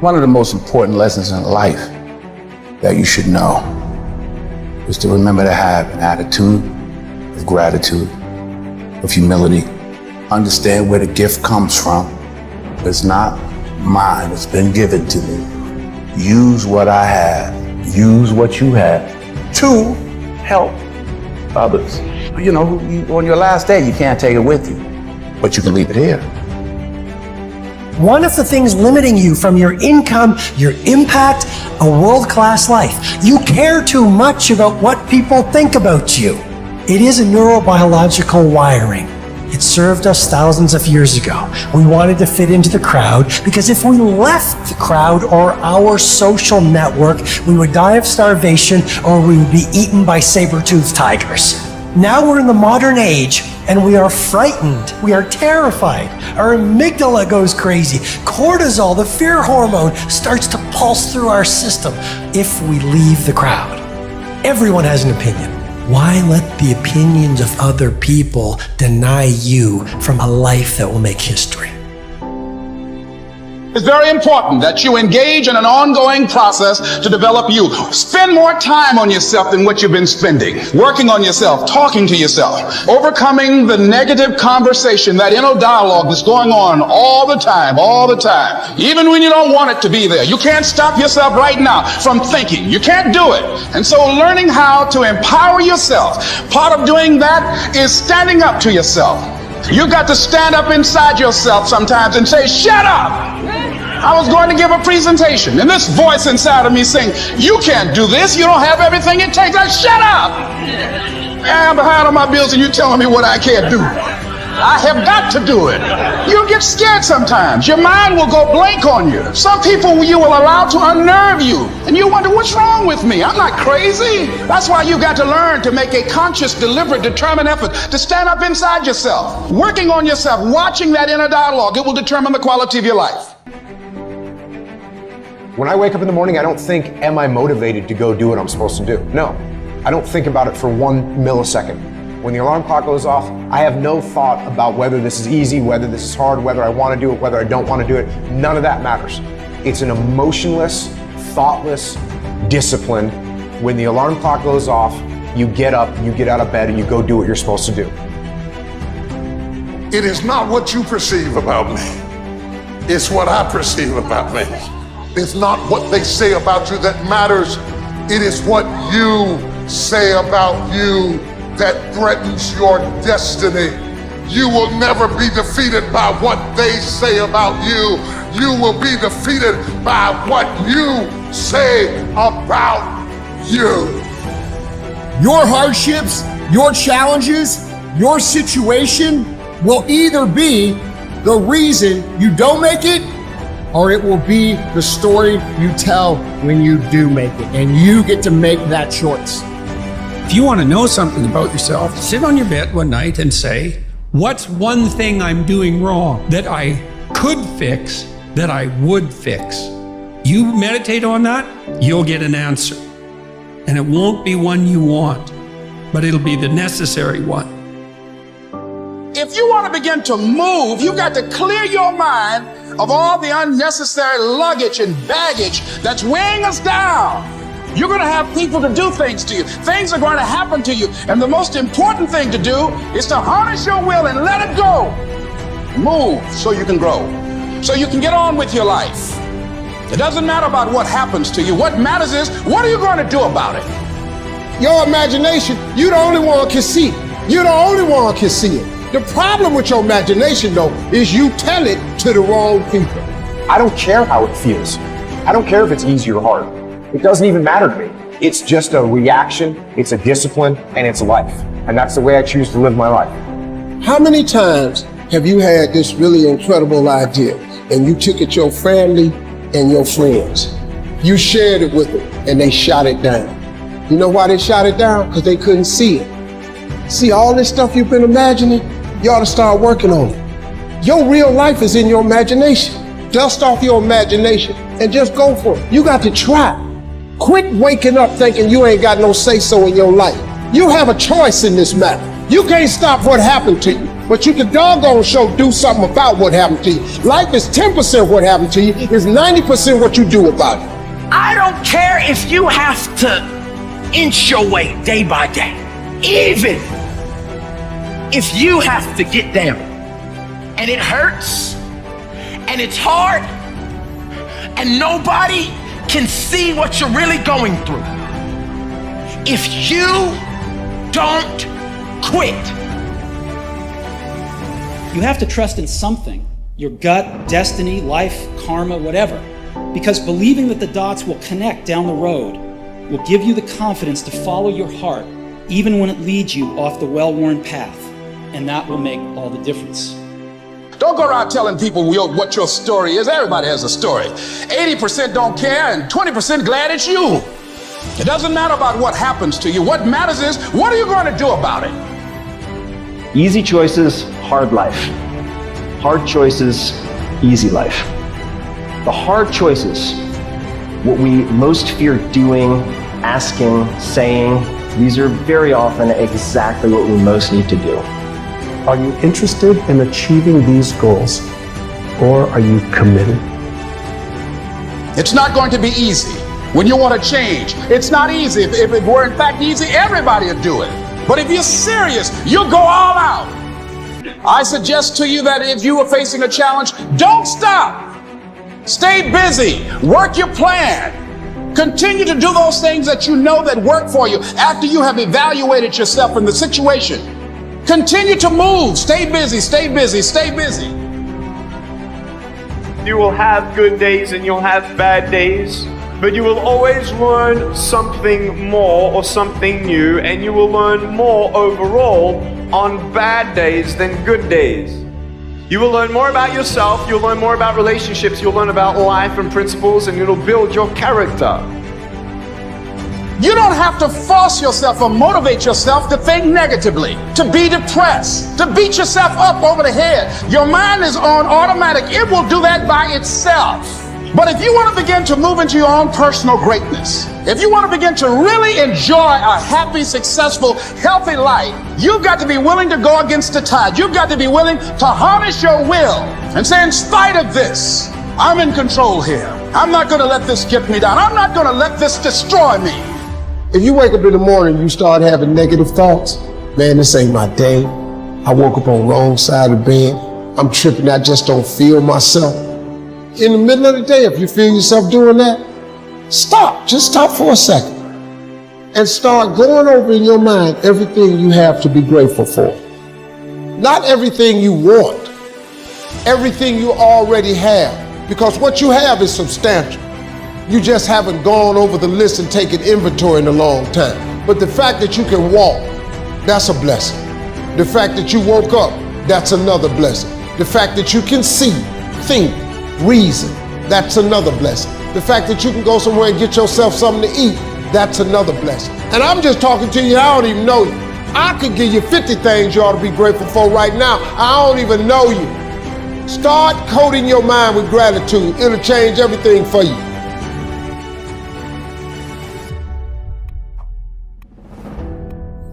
One of the most important lessons in life that you should know is to remember to have an attitude of gratitude, of humility. Understand where the gift comes from. It's not mine, it's been given to me. Use what I have, use what you have to help others. You know, on your last day, you can't take it with you, but you can leave it here. One of the things limiting you from your income, your impact, a world-class life. You care too much about what people think about you. It is a neurobiological wiring. It served us thousands of years ago. We wanted to fit into the crowd because if we left the crowd or our social network, we would die of starvation or we would be eaten by saber-toothed tigers. Now we're in the modern age and we are frightened. We are terrified. Our amygdala goes crazy. Cortisol, the fear hormone, starts to pulse through our system if we leave the crowd. Everyone has an opinion. Why let the opinions of other people deny you from a life that will make history? It's very important that you engage in an ongoing process to develop you. Spend more time on yourself than what you've been spending. Working on yourself, talking to yourself, overcoming the negative conversation, that inner dialogue that's going on all the time, even when you don't want it to be there. You can't stop yourself right now from thinking. You can't do it. And so learning how to empower yourself, part of doing that is standing up to yourself. You got to stand up inside yourself sometimes and say, shut up. I was going to give a presentation and this voice inside of me saying, you can't do this. You don't have everything it takes. Like, shut up. I'm behind on my bills and you're telling me what I can't do. I have got to do it. You get scared sometimes. Your mind will go blank on you. Some people you will allow to unnerve you. And you wonder, what's wrong with me? I'm not crazy. That's why you got to learn to make a conscious, deliberate, determined effort to stand up inside yourself. Working on yourself, watching that inner dialogue, it will determine the quality of your life. When I wake up in the morning, I don't think, am I motivated to go do what I'm supposed to do? No, I don't think about it for 1 millisecond. When the alarm clock goes off, I have no thought about whether this is easy, whether this is hard, whether I want to do it, whether I don't want to do it. None of that matters. It's an emotionless, thoughtless discipline. When the alarm clock goes off, you get up, you get out of bed, and you go do what you're supposed to do. It is not what you perceive about me. It's what I perceive about me. It's not what they say about you that matters. It is what you say about you that threatens your destiny. You will never be defeated by what they say about you. You will be defeated by what you say about you. Your hardships, your challenges, your situation will either be the reason you don't make it, or it will be the story you tell when you do make it, and you get to make that choice. If you want to know something about yourself, sit on your bed one night and say, what's one thing I'm doing wrong that I could fix, that I would fix? You meditate on that, you'll get an answer. And it won't be one you want, but it'll be the necessary one. If you want to begin to move, you got to clear your mind of all the unnecessary luggage and baggage that's weighing us down. You're going to have people to do things to you. Things are going to happen to you. And the most important thing to do is to harness your will and let it go. Move so you can grow, so you can get on with your life. It doesn't matter about what happens to you. What matters is, what are you going to do about it? Your imagination, you the only one can see it. You're the only one can see it. The problem with your imagination, though, is you tell it to the wrong people. I don't care how it feels. I don't care if it's easy or hard. It doesn't even matter to me. It's just a reaction, it's a discipline, and it's life. And that's the way I choose to live my life. How many times have you had this really incredible idea and you took it to your family and your friends? You shared it with them and they shot it down. You know why they shot it down? Because they couldn't see it. See, all this stuff you've been imagining, you ought to start working on it. Your real life is in your imagination. Dust off your imagination and just go for it. You got to try. Quit waking up thinking you ain't got no say-so in your life. You have a choice in this matter. You can't stop what happened to you, but you can doggone sure do something about what happened to you. Life is 10% what happened to you, it's 90% what you do about it. I don't care if you have to inch your way day by day, even if you have to get down and it hurts and it's hard and nobody can see what you're really going through. If you don't quit. You have to trust in something, your gut, destiny, life, karma, whatever, because believing that the dots will connect down the road will give you the confidence to follow your heart, even when it leads you off the well-worn path, and that will make all the difference. Don't go around telling people what your story is. Everybody has a story. 80% don't care and 20% glad it's you. It doesn't matter about what happens to you. What matters is, what are you going to do about it? Easy choices, hard life. Hard choices, easy life. The hard choices, what we most fear doing, asking, saying, these are very often exactly what we most need to do. Are you interested in achieving these goals, or are you committed? It's not going to be easy when you want to change. It's not easy. If it were in fact easy, everybody would do it. But if you're serious, you'll go all out. I suggest to you that if you are facing a challenge, don't stop. Stay busy. Work your plan. Continue to do those things that you know that work for you after you have evaluated yourself in the situation. Continue to move. Stay busy, stay busy, stay busy. You will have good days and you'll have bad days, but you will always learn something more or something new, and you will learn more overall on bad days than good days. You will learn more about yourself, you'll learn more about relationships, you'll learn about life and principles, and it'll build your character. You don't have to force yourself or motivate yourself to think negatively, to be depressed, to beat yourself up over the head. Your mind is on automatic. It will do that by itself. But if you want to begin to move into your own personal greatness, if you want to begin to really enjoy a happy, successful, healthy life, you've got to be willing to go against the tide. You've got to be willing to harness your will and say, in spite of this, I'm in control here. I'm not going to let this get me down. I'm not going to let this destroy me. If you wake up in the morning and you start having negative thoughts, man, this ain't my day. I woke up on the wrong side of the bed. I'm tripping, I just don't feel myself. In the middle of the day, if you feel yourself doing that, stop. Just stop for a second and start going over in your mind everything you have to be grateful for. Not everything you want, everything you already have, because what you have is substantial. You just haven't gone over the list and taken inventory in a long time. But the fact that you can walk, that's a blessing. The fact that you woke up, that's another blessing. The fact that you can see, think, reason, that's another blessing. The fact that you can go somewhere and get yourself something to eat, that's another blessing. And I'm just talking to you, I don't even know you. I could give you 50 things you ought to be grateful for right now. I don't even know you. Start coating your mind with gratitude. It'll change everything for you.